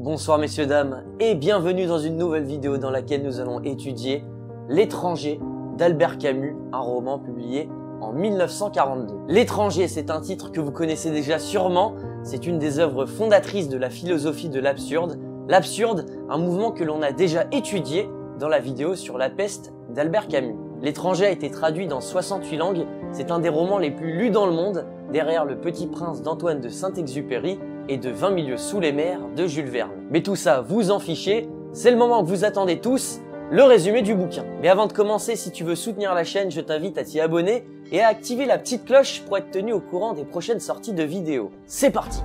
Bonsoir messieurs dames et bienvenue dans une nouvelle vidéo dans laquelle nous allons étudier L'étranger d'Albert Camus, un roman publié en 1942. L'étranger, c'est un titre que vous connaissez déjà sûrement, c'est une des œuvres fondatrices de la philosophie de l'absurde. L'absurde, un mouvement que l'on a déjà étudié dans la vidéo sur la peste d'Albert Camus. L'étranger a été traduit dans 68 langues, c'est un des romans les plus lus dans le monde, derrière Le Petit Prince d'Antoine de Saint-Exupéry et de 20 milieux sous les mers de Jules Verne. Mais tout ça, vous en fichez, c'est le moment que vous attendez tous, le résumé du bouquin. Mais avant de commencer, si tu veux soutenir la chaîne, je t'invite à t'y abonner et à activer la petite cloche pour être tenu au courant des prochaines sorties de vidéos. C'est parti!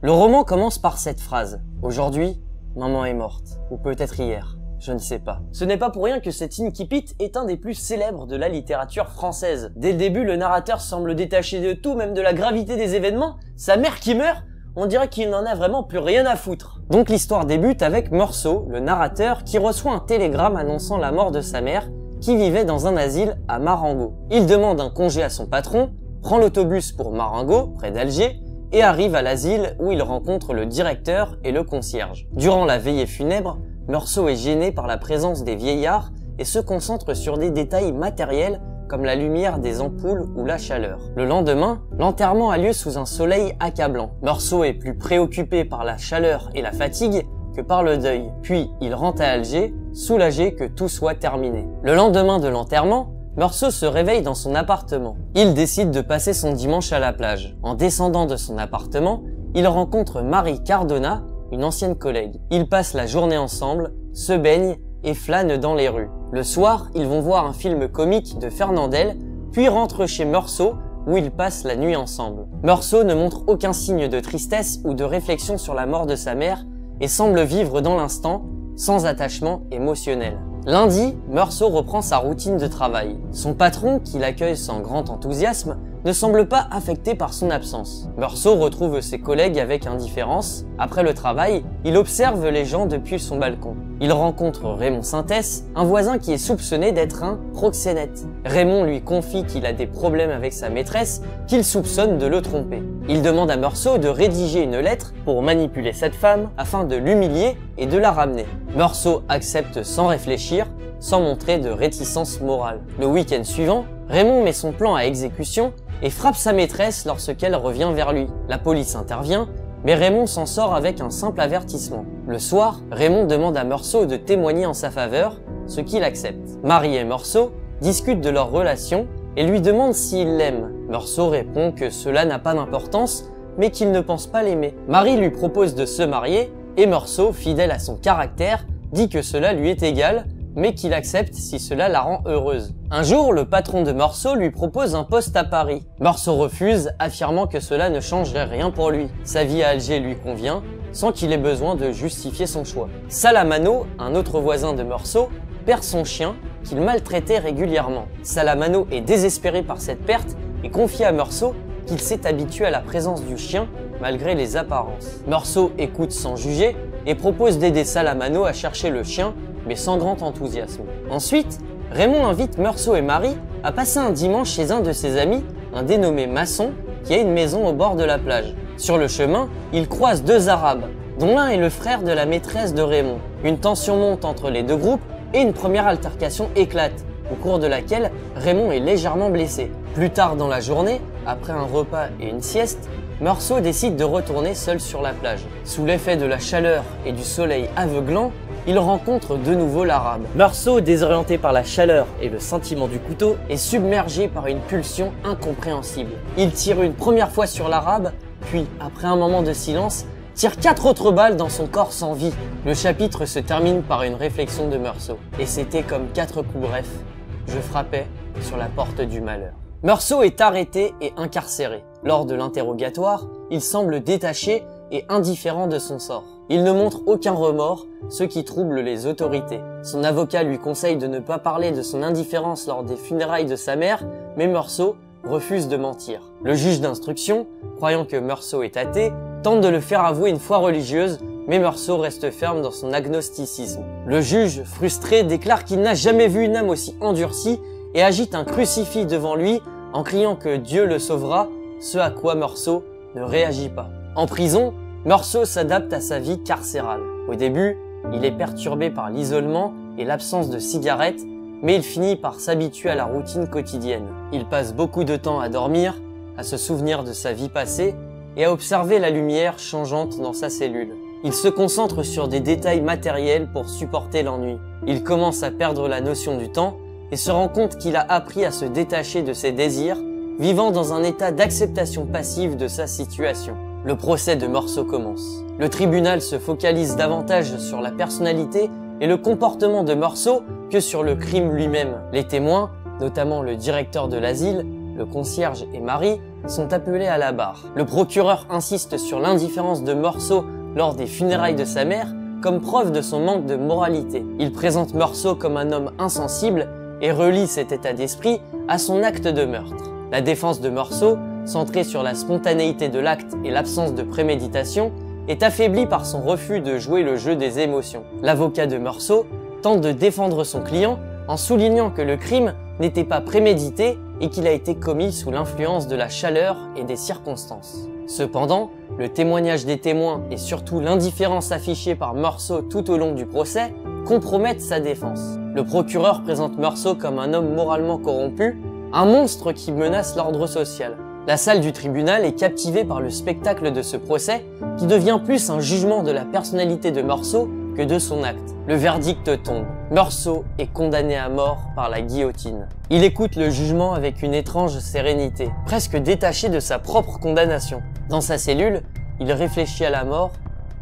Le roman commence par cette phrase. Aujourd'hui, maman est morte. Ou peut-être hier. Je ne sais pas. Ce n'est pas pour rien que cet incipit est un des plus célèbres de la littérature française. Dès le début, le narrateur semble détaché de tout, même de la gravité des événements. Sa mère qui meurt, on dirait qu'il n'en a vraiment plus rien à foutre. Donc l'histoire débute avec Meursault, le narrateur, qui reçoit un télégramme annonçant la mort de sa mère, qui vivait dans un asile à Marengo. Il demande un congé à son patron, prend l'autobus pour Marengo, près d'Alger, et arrive à l'asile où il rencontre le directeur et le concierge. Durant la veillée funèbre, Meursault est gêné par la présence des vieillards et se concentre sur des détails matériels comme la lumière des ampoules ou la chaleur. Le lendemain, l'enterrement a lieu sous un soleil accablant. Meursault est plus préoccupé par la chaleur et la fatigue que par le deuil. Puis il rentre à Alger, soulagé que tout soit terminé. Le lendemain de l'enterrement, Meursault se réveille dans son appartement. Il décide de passer son dimanche à la plage. En descendant de son appartement, il rencontre Marie Cardona, une ancienne collègue. Ils passent la journée ensemble, se baignent et flânent dans les rues. Le soir, ils vont voir un film comique de Fernandel, puis rentrent chez Meursault où ils passent la nuit ensemble. Meursault ne montre aucun signe de tristesse ou de réflexion sur la mort de sa mère et semble vivre dans l'instant, sans attachement émotionnel. Lundi, Meursault reprend sa routine de travail. Son patron, qui l'accueille sans grand enthousiasme, ne semble pas affecté par son absence. Meursault retrouve ses collègues avec indifférence. Après le travail, il observe les gens depuis son balcon. Il rencontre Raymond Sintès, un voisin qui est soupçonné d'être un proxénète. Raymond lui confie qu'il a des problèmes avec sa maîtresse, qu'il soupçonne de le tromper. Il demande à Meursault de rédiger une lettre pour manipuler cette femme afin de l'humilier et de la ramener. Meursault accepte sans réfléchir, sans montrer de réticence morale. Le week-end suivant, Raymond met son plan à exécution et frappe sa maîtresse lorsqu'elle revient vers lui. La police intervient, mais Raymond s'en sort avec un simple avertissement. Le soir, Raymond demande à Meursault de témoigner en sa faveur, ce qu'il accepte. Marie et Meursault discutent de leur relation et lui demandent s'il l'aime. Meursault répond que cela n'a pas d'importance, mais qu'il ne pense pas l'aimer. Marie lui propose de se marier et Meursault, fidèle à son caractère, dit que cela lui est égal, mais qu'il accepte si cela la rend heureuse. Un jour, le patron de Meursault lui propose un poste à Paris. Meursault refuse, affirmant que cela ne changerait rien pour lui. Sa vie à Alger lui convient, sans qu'il ait besoin de justifier son choix. Salamano, un autre voisin de Meursault, perd son chien, qu'il maltraitait régulièrement. Salamano est désespéré par cette perte et confie à Meursault qu'il s'est habitué à la présence du chien, malgré les apparences. Meursault écoute sans juger et propose d'aider Salamano à chercher le chien, mais sans grand enthousiasme. Ensuite, Raymond invite Meursault et Marie à passer un dimanche chez un de ses amis, un dénommé Masson, qui a une maison au bord de la plage. Sur le chemin, ils croisent deux Arabes, dont l'un est le frère de la maîtresse de Raymond. Une tension monte entre les deux groupes et une première altercation éclate, au cours de laquelle Raymond est légèrement blessé. Plus tard dans la journée, après un repas et une sieste, Meursault décide de retourner seul sur la plage. Sous l'effet de la chaleur et du soleil aveuglant, il rencontre de nouveau l'Arabe. Meursault, désorienté par la chaleur et le sentiment du couteau, est submergé par une pulsion incompréhensible. Il tire une première fois sur l'Arabe, puis, après un moment de silence, tire 4 autres balles dans son corps sans vie. Le chapitre se termine par une réflexion de Meursault. Et c'était comme 4 coups brefs. Je frappais sur la porte du malheur. Meursault est arrêté et incarcéré. Lors de l'interrogatoire, il semble détaché et indifférent de son sort. Il ne montre aucun remords, ce qui trouble les autorités. Son avocat lui conseille de ne pas parler de son indifférence lors des funérailles de sa mère, mais Meursault refuse de mentir. Le juge d'instruction, croyant que Meursault est athée, tente de le faire avouer une foi religieuse, mais Meursault reste ferme dans son agnosticisme. Le juge, frustré, déclare qu'il n'a jamais vu une âme aussi endurcie et agite un crucifix devant lui en criant que Dieu le sauvera, ce à quoi Meursault ne réagit pas. En prison, Meursault s'adapte à sa vie carcérale. Au début, il est perturbé par l'isolement et l'absence de cigarettes, mais il finit par s'habituer à la routine quotidienne. Il passe beaucoup de temps à dormir, à se souvenir de sa vie passée et à observer la lumière changeante dans sa cellule. Il se concentre sur des détails matériels pour supporter l'ennui. Il commence à perdre la notion du temps et se rend compte qu'il a appris à se détacher de ses désirs, vivant dans un état d'acceptation passive de sa situation. Le procès de Meursault commence. Le tribunal se focalise davantage sur la personnalité et le comportement de Meursault que sur le crime lui-même. Les témoins, notamment le directeur de l'asile, le concierge et Marie, sont appelés à la barre. Le procureur insiste sur l'indifférence de Meursault lors des funérailles de sa mère comme preuve de son manque de moralité. Il présente Meursault comme un homme insensible et relie cet état d'esprit à son acte de meurtre. La défense de Meursault, centrée sur la spontanéité de l'acte et l'absence de préméditation, est affaiblie par son refus de jouer le jeu des émotions. L'avocat de Meursault tente de défendre son client en soulignant que le crime n'était pas prémédité et qu'il a été commis sous l'influence de la chaleur et des circonstances. Cependant, le témoignage des témoins et surtout l'indifférence affichée par Meursault tout au long du procès compromettent sa défense. Le procureur présente Meursault comme un homme moralement corrompu, un monstre qui menace l'ordre social. La salle du tribunal est captivée par le spectacle de ce procès qui devient plus un jugement de la personnalité de Meursault que de son acte. Le verdict tombe. Meursault est condamné à mort par la guillotine. Il écoute le jugement avec une étrange sérénité, presque détaché de sa propre condamnation. Dans sa cellule, il réfléchit à la mort,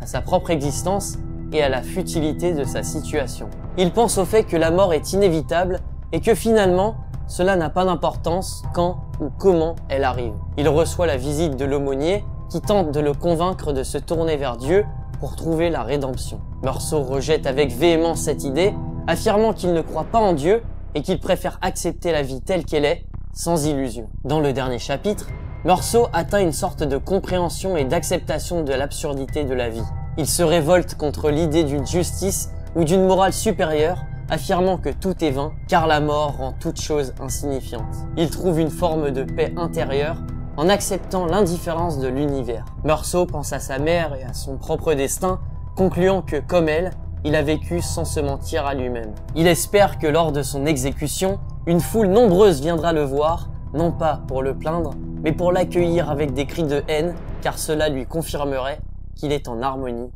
à sa propre existence et à la futilité de sa situation. Il pense au fait que la mort est inévitable et que finalement, cela n'a pas d'importance quand ou comment elle arrive. Il reçoit la visite de l'aumônier qui tente de le convaincre de se tourner vers Dieu pour trouver la rédemption. Meursault rejette avec véhémence cette idée, affirmant qu'il ne croit pas en Dieu et qu'il préfère accepter la vie telle qu'elle est, sans illusion. Dans le dernier chapitre, Meursault atteint une sorte de compréhension et d'acceptation de l'absurdité de la vie. Il se révolte contre l'idée d'une justice ou d'une morale supérieure, affirmant que tout est vain, car la mort rend toute chose insignifiante. Il trouve une forme de paix intérieure en acceptant l'indifférence de l'univers. Meursault pense à sa mère et à son propre destin, concluant que, comme elle, il a vécu sans se mentir à lui-même. Il espère que lors de son exécution, une foule nombreuse viendra le voir, non pas pour le plaindre, mais pour l'accueillir avec des cris de haine, car cela lui confirmerait qu'il est en harmonie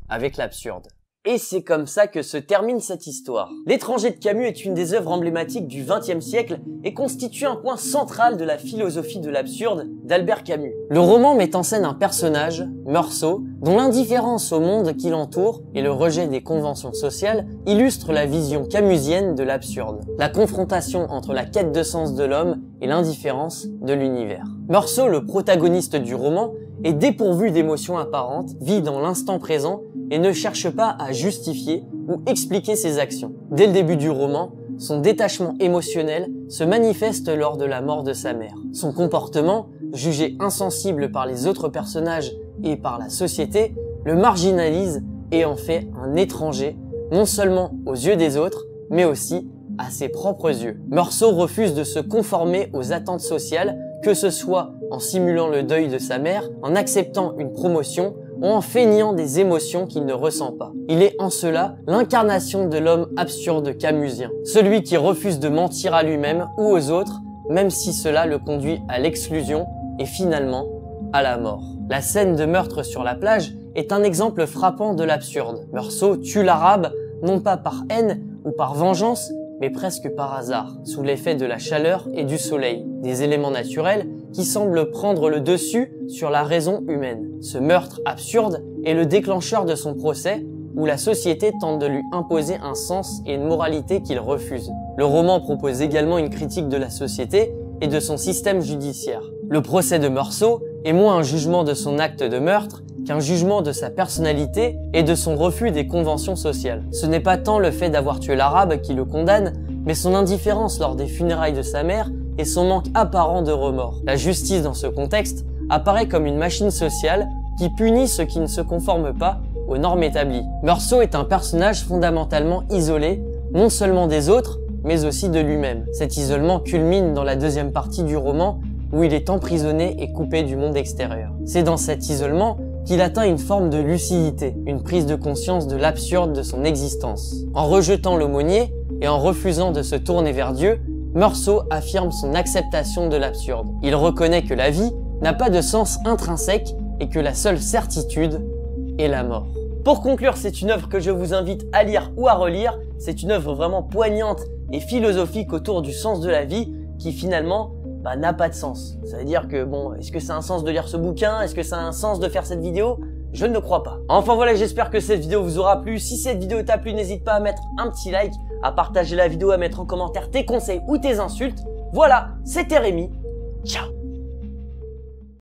avec l'absurde. Et c'est comme ça que se termine cette histoire. L'Étranger de Camus est une des œuvres emblématiques du XXe siècle et constitue un point central de la philosophie de l'absurde d'Albert Camus. Le roman met en scène un personnage, Meursault, dont l'indifférence au monde qui l'entoure et le rejet des conventions sociales illustrent la vision camusienne de l'absurde. La confrontation entre la quête de sens de l'homme et l'indifférence de l'univers. Meursault, le protagoniste du roman, est dépourvu d'émotions apparentes, vit dans l'instant présent et ne cherche pas à justifier ou expliquer ses actions. Dès le début du roman, son détachement émotionnel se manifeste lors de la mort de sa mère. Son comportement, jugé insensible par les autres personnages et par la société, le marginalise et en fait un étranger, non seulement aux yeux des autres, mais aussi à ses propres yeux. Meursault refuse de se conformer aux attentes sociales, que ce soit en simulant le deuil de sa mère, en acceptant une promotion ou en feignant des émotions qu'il ne ressent pas. Il est en cela l'incarnation de l'homme absurde camusien, celui qui refuse de mentir à lui-même ou aux autres, même si cela le conduit à l'exclusion et finalement à la mort. La scène de meurtre sur la plage est un exemple frappant de l'absurde. Meursault tue l'arabe non pas par haine ou par vengeance, mais presque par hasard, sous l'effet de la chaleur et du soleil, des éléments naturels qui semblent prendre le dessus sur la raison humaine. Ce meurtre absurde est le déclencheur de son procès, où la société tente de lui imposer un sens et une moralité qu'il refuse. Le roman propose également une critique de la société et de son système judiciaire. Le procès de Meursault est moins un jugement de son acte de meurtre qu'un jugement de sa personnalité et de son refus des conventions sociales. Ce n'est pas tant le fait d'avoir tué l'arabe qui le condamne, mais son indifférence lors des funérailles de sa mère et son manque apparent de remords. La justice dans ce contexte apparaît comme une machine sociale qui punit ceux qui ne se conforment pas aux normes établies. Meursault est un personnage fondamentalement isolé, non seulement des autres, mais aussi de lui-même. Cet isolement culmine dans la deuxième partie du roman, où il est emprisonné et coupé du monde extérieur. C'est dans cet isolement qu'il atteint une forme de lucidité, une prise de conscience de l'absurde de son existence. En rejetant l'aumônier et en refusant de se tourner vers Dieu, Meursault affirme son acceptation de l'absurde. Il reconnaît que la vie n'a pas de sens intrinsèque et que la seule certitude est la mort. Pour conclure, c'est une œuvre que je vous invite à lire ou à relire. C'est une œuvre vraiment poignante et philosophique autour du sens de la vie qui finalement n'a pas de sens. Ça veut dire que bon, est-ce que ça a un sens de lire ce bouquin? Est-ce que ça a un sens de faire cette vidéo? Je ne crois pas. Enfin voilà, j'espère que cette vidéo vous aura plu. Si cette vidéo t'a plu, n'hésite pas à mettre un petit like, à partager la vidéo, à mettre en commentaire tes conseils ou tes insultes. Voilà, c'était Rémi. Ciao.